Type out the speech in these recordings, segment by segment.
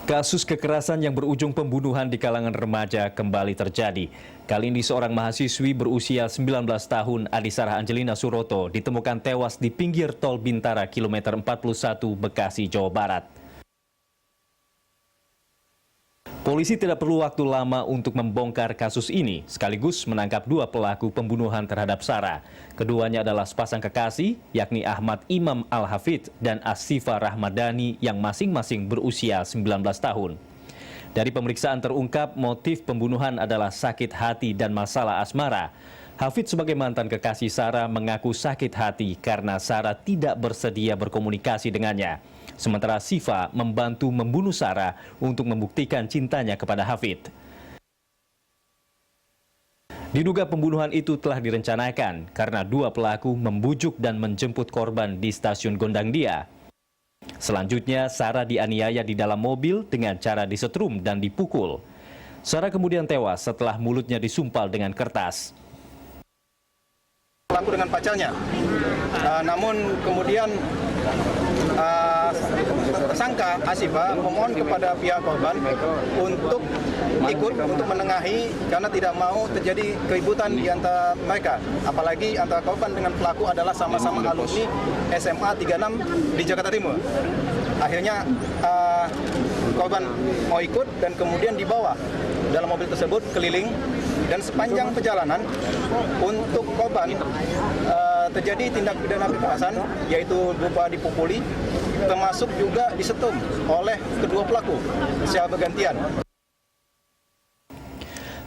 Kasus kekerasan yang berujung pembunuhan di kalangan remaja kembali terjadi. Kali ini seorang mahasiswi berusia 19 tahun, Adisarah Angelina Suroto, ditemukan tewas di pinggir tol Bintara kilometer 41 Bekasi, Jawa Barat. Polisi tidak perlu waktu lama untuk membongkar kasus ini, sekaligus menangkap dua pelaku pembunuhan terhadap Sarah. Keduanya adalah sepasang kekasih, yakni Ahmad Imam Al-Hafidh dan Asifa Rahmadani yang masing-masing berusia 19 tahun. Dari pemeriksaan terungkap motif pembunuhan adalah sakit hati dan masalah asmara. Hafidh sebagai mantan kekasih Sarah mengaku sakit hati karena Sarah tidak bersedia berkomunikasi dengannya. Sementara Sifa membantu membunuh Sarah untuk membuktikan cintanya kepada Hafidh. Diduga pembunuhan itu telah direncanakan karena dua pelaku membujuk dan menjemput korban di stasiun Gondangdia. Selanjutnya, Sarah dianiaya di dalam mobil dengan cara disetrum dan dipukul. Sarah kemudian tewas setelah mulutnya disumpal dengan kertas. Pelaku dengan pacarnya, namun kemudian tersangka Asifa memohon kepada pihak korban untuk ikut untuk menengahi karena tidak mau terjadi keributan di antara mereka. Apalagi antara korban dengan pelaku adalah sama-sama alumni SMA 36 di Jakarta Timur. Akhirnya korban mau ikut dan kemudian dibawa dalam mobil tersebut keliling, dan sepanjang perjalanan untuk korban terjadi tindak pidana kekerasan, yaitu berupa dipukuli, termasuk juga disetum oleh kedua pelaku secara bergantian.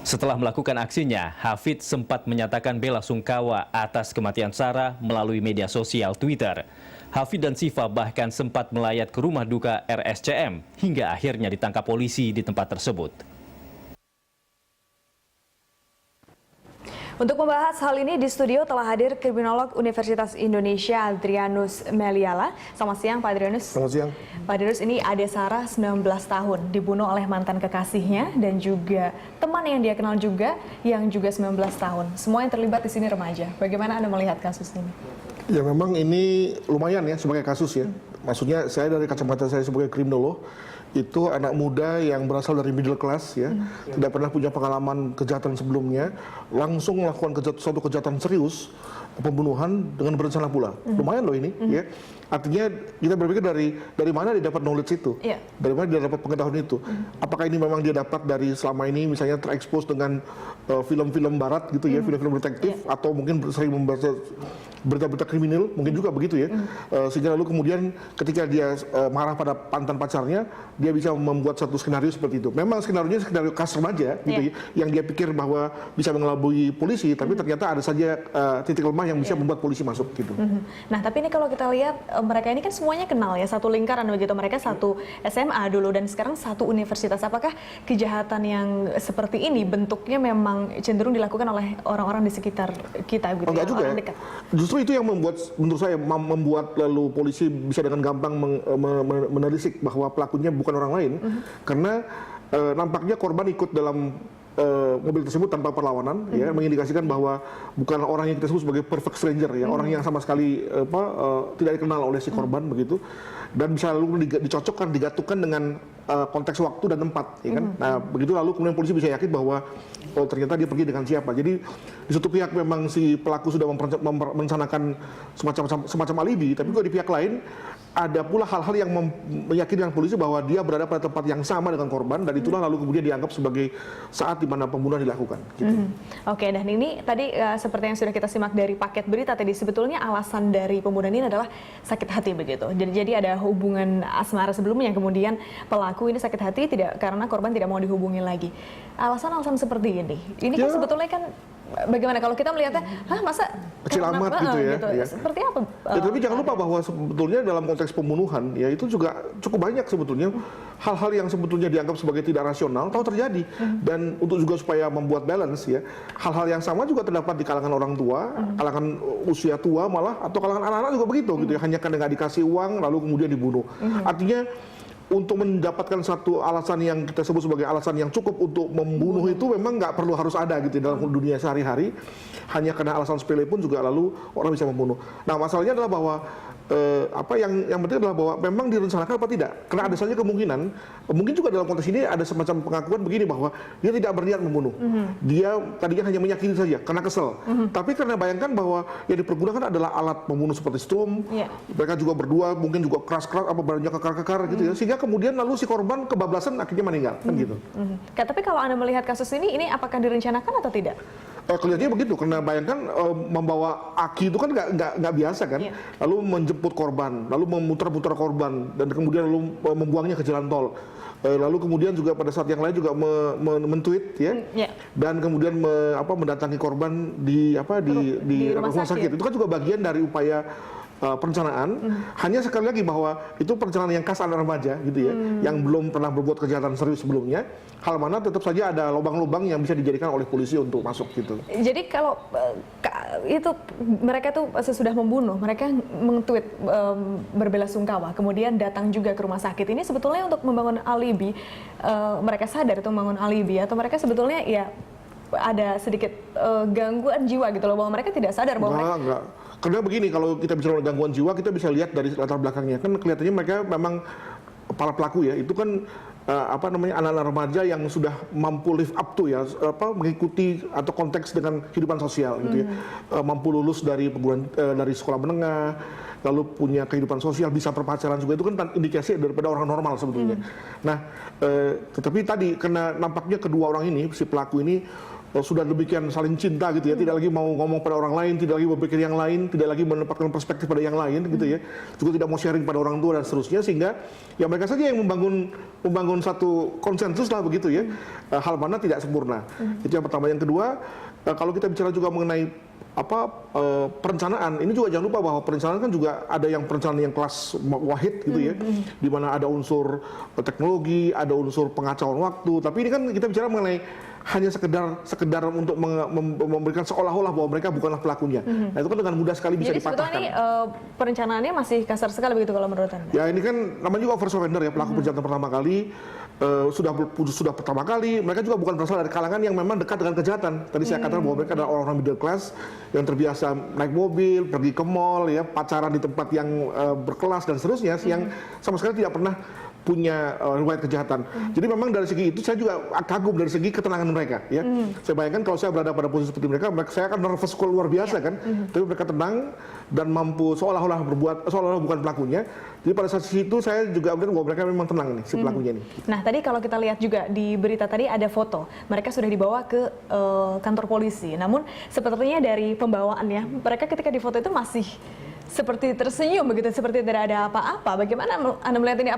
Setelah melakukan aksinya, Hafidh sempat menyatakan bela sungkawa atas kematian Sarah melalui media sosial Twitter. Hafidh dan Sifa bahkan sempat melayat ke rumah duka RSCM hingga akhirnya ditangkap polisi di tempat tersebut. Untuk membahas hal ini di studio telah hadir kriminolog Universitas Indonesia Adrianus Meliala. Selamat siang Pak Adrianus. Selamat siang. Pak Adrianus, ini Ade Sarah 19 tahun dibunuh oleh mantan kekasihnya dan juga teman yang dia kenal juga yang juga 19 tahun. Semua yang terlibat di sini remaja. Bagaimana Anda melihat kasus ini? Ya memang ini lumayan ya sebagai kasus ya. Maksudnya saya dari kacamata saya sebagai kriminolog, itu anak muda yang berasal dari middle class ya, tidak pernah punya pengalaman kejahatan sebelumnya, langsung melakukan suatu kejahatan serius, pembunuhan dengan berencana pula. Lumayan loh ini ya. Artinya kita berpikir dari mana dia dapat knowledge itu, dari mana dia dapat pengetahuan itu. Apakah ini memang dia dapat dari selama ini misalnya terekspos dengan film-film barat gitu ya, film-film detektif, atau mungkin sering membaca berita-berita kriminal, mungkin juga begitu ya. Sehingga lalu kemudian ketika dia marah pada mantan pacarnya, dia bisa membuat satu skenario seperti itu. Memang skenario-nya skenario khas remaja gitu ya, yang dia pikir bahwa bisa mengelabui polisi, tapi ternyata ada saja titik lemah yang bisa membuat polisi masuk gitu. Nah, tapi ini kalau kita lihat mereka ini kan semuanya kenal ya, satu lingkaran begitu. Mereka satu SMA dulu dan sekarang satu universitas. Apakah kejahatan yang seperti ini bentuknya memang cenderung dilakukan oleh orang-orang di sekitar kita gitu? Enggak juga ya. Dekat. Justru itu yang membuat, menurut saya, membuat lalu polisi bisa dengan gampang menelisik bahwa pelakunya bukan orang lain, karena nampaknya korban ikut dalam mobil tersebut tanpa perlawanan, ya, mengindikasikan bahwa bukan orang yang kita sebut sebagai perfect stranger, ya, orang yang sama sekali tidak dikenal oleh si korban begitu, dan bisa lalu dicocokkan, digatukan dengan konteks waktu dan tempat, ya kan? Nah, begitu lalu kemudian polisi bisa yakin bahwa ternyata dia pergi dengan siapa. Jadi di satu pihak memang si pelaku sudah merencanakan semacam alibi, tapi juga di pihak lain ada pula hal-hal yang meyakinkan polisi bahwa dia berada pada tempat yang sama dengan korban, dan itulah lalu kemudian dianggap sebagai saat di mana pembunuhan dilakukan. Gitu. Oke, dan ini tadi seperti yang sudah kita simak dari paket berita tadi, sebetulnya alasan dari pembunuhan ini adalah sakit hati begitu. Jadi ada hubungan asmara sebelumnya, kemudian pelaku ini sakit hati tidak karena korban tidak mau dihubungi lagi. Alasan-alasan seperti ini kan sebetulnya kan bagaimana kalau kita melihatnya, masa kecil amat gitu ya. Gitu. Ya. Seperti apa? Ya, tapi jangan lupa bahwa sebetulnya dalam konteks pembunuhan ya itu juga cukup banyak sebetulnya hal-hal yang sebetulnya dianggap sebagai tidak rasional tahu terjadi. Dan untuk juga supaya membuat balance ya, hal-hal yang sama juga terdapat di kalangan orang tua, kalangan usia tua malah, atau kalangan anak-anak juga begitu gitu ya. Hanya karena nggak dikasih uang lalu kemudian dibunuh. Artinya untuk mendapatkan satu alasan yang kita sebut sebagai alasan yang cukup untuk membunuh itu memang nggak perlu harus ada gitu dalam dunia sehari-hari. Hanya karena alasan sepele pun juga lalu orang bisa membunuh. Nah, masalahnya adalah bahwa yang penting adalah bahwa memang direncanakan apa tidak. Karena ada saja kemungkinan, mungkin juga dalam konteks ini ada semacam pengakuan begini bahwa dia tidak berniat membunuh. Dia tadinya hanya menyakiti saja karena kesel. Tapi karena bayangkan bahwa yang dipergunakan adalah alat membunuh seperti strum. Mereka juga berdua mungkin juga keras-keras badannya kekar-kekar gitu ya. Sehingga kemudian lalu si korban kebablasan akhirnya meninggal kan gitu. Tapi kalau Anda melihat kasus ini apakah direncanakan atau tidak? Kelihatannya begitu, karena bayangkan membawa aki itu kan nggak biasa kan, lalu menjemput korban, lalu memutar-putar korban, dan kemudian lalu membuangnya ke jalan tol, lalu kemudian juga pada saat yang lain juga men-tweet ya, dan kemudian mendatangi korban di rumah sakit. Itu kan juga bagian dari upaya perencanaan. Hanya sekali lagi bahwa itu perencanaan yang khas anak remaja gitu ya, yang belum pernah berbuat kejahatan serius sebelumnya. Hal mana tetap saja ada lubang-lubang yang bisa dijadikan oleh polisi untuk masuk gitu. Jadi kalau itu mereka tuh sesudah membunuh, mereka meng-tweet berbelasungkawa, kemudian datang juga ke rumah sakit. Ini sebetulnya untuk membangun alibi, mereka sadar itu membangun alibi, atau mereka sebetulnya ya ada sedikit gangguan jiwa gitu loh, bahwa mereka tidak sadar bahwa enggak. Karena begini, kalau kita bicara gangguan jiwa, kita bisa lihat dari latar belakangnya. Kan kelihatannya mereka memang para pelaku ya, itu kan anak-anak remaja yang sudah mampu live up to ya, mengikuti atau konteks dengan kehidupan sosial gitu ya. Mampu lulus dari dari sekolah menengah, lalu punya kehidupan sosial, bisa berpacaran juga, itu kan indikasi daripada orang normal sebetulnya. Nah, tetapi tadi karena nampaknya kedua orang ini, si pelaku ini sudah demikian saling cinta gitu ya, tidak lagi mau ngomong pada orang lain, tidak lagi berpikir yang lain, tidak lagi menempatkan perspektif pada yang lain gitu ya, juga tidak mau sharing pada orang tua dan seterusnya, sehingga ya mereka saja yang membangun satu konsensus lah begitu ya, hal mana tidak sempurna. Itu yang pertama. Yang kedua, kalau kita bicara juga mengenai perencanaan, ini juga jangan lupa bahwa perencanaan kan juga ada yang perencanaan yang kelas wahid gitu ya, di mana ada unsur teknologi, ada unsur pengacauan waktu, tapi ini kan kita bicara mengenai hanya sekedar untuk memberikan seolah-olah bahwa mereka bukanlah pelakunya. Nah, itu kan dengan mudah sekali bisa dipatahkan. Jadi sebetulnya ini perencanaannya masih kasar sekali begitu kalau menurut Anda? Ya, ini kan namanya juga over surrender ya, pelaku perencanaan pertama kali, sudah pertama kali, mereka juga bukan berasal dari kalangan yang memang dekat dengan kejahatan. Tadi saya katakan bahwa mereka adalah orang-orang middle class yang terbiasa naik mobil, pergi ke mall, ya, pacaran di tempat yang berkelas dan seterusnya, yang sama sekali tidak pernah punya riwayat kejahatan. Jadi memang dari segi itu saya juga kagum dari segi ketenangan mereka ya. Saya bayangkan kalau saya berada pada posisi seperti mereka saya akan nervous luar biasa kan. Tapi mereka tenang dan mampu seolah-olah bukan pelakunya. Jadi pada saat itu saya juga melihat bahwa mereka memang tenang nih si pelakunya ini. Nah, tadi kalau kita lihat juga di berita tadi ada foto. Mereka sudah dibawa ke kantor polisi. Namun sepertinya dari pembawaannya, mereka ketika di foto itu masih seperti tersenyum begitu, seperti tidak ada apa-apa. Bagaimana Anda melihat ini?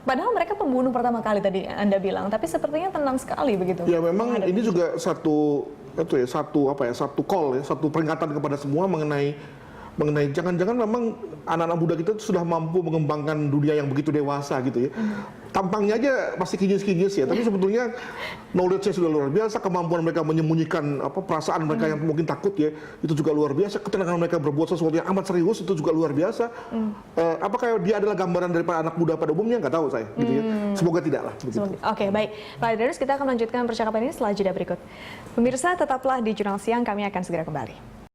Padahal mereka pembunuh pertama kali tadi Anda bilang, tapi sepertinya tenang sekali begitu. Ya, memang ini juga satu call ya, satu peringatan kepada semua mengenai jangan-jangan memang anak-anak muda kita sudah mampu mengembangkan dunia yang begitu dewasa gitu ya. Tampangnya aja pasti kinyis-kinyis ya, tapi sebetulnya knowledge-nya sudah luar biasa, kemampuan mereka menyembunyikan perasaan mereka yang mungkin takut ya, itu juga luar biasa, ketenangan mereka berbuat sesuatu yang amat serius itu juga luar biasa. Apakah dia adalah gambaran daripada anak muda pada umumnya? Nggak tahu saya gitu ya. Semoga tidak lah begitu. Oke, baik. Pak Adrianus, kita akan melanjutkan percakapan ini setelah jeda berikut. Pemirsa, tetaplah di Jurnal Siang, kami akan segera kembali.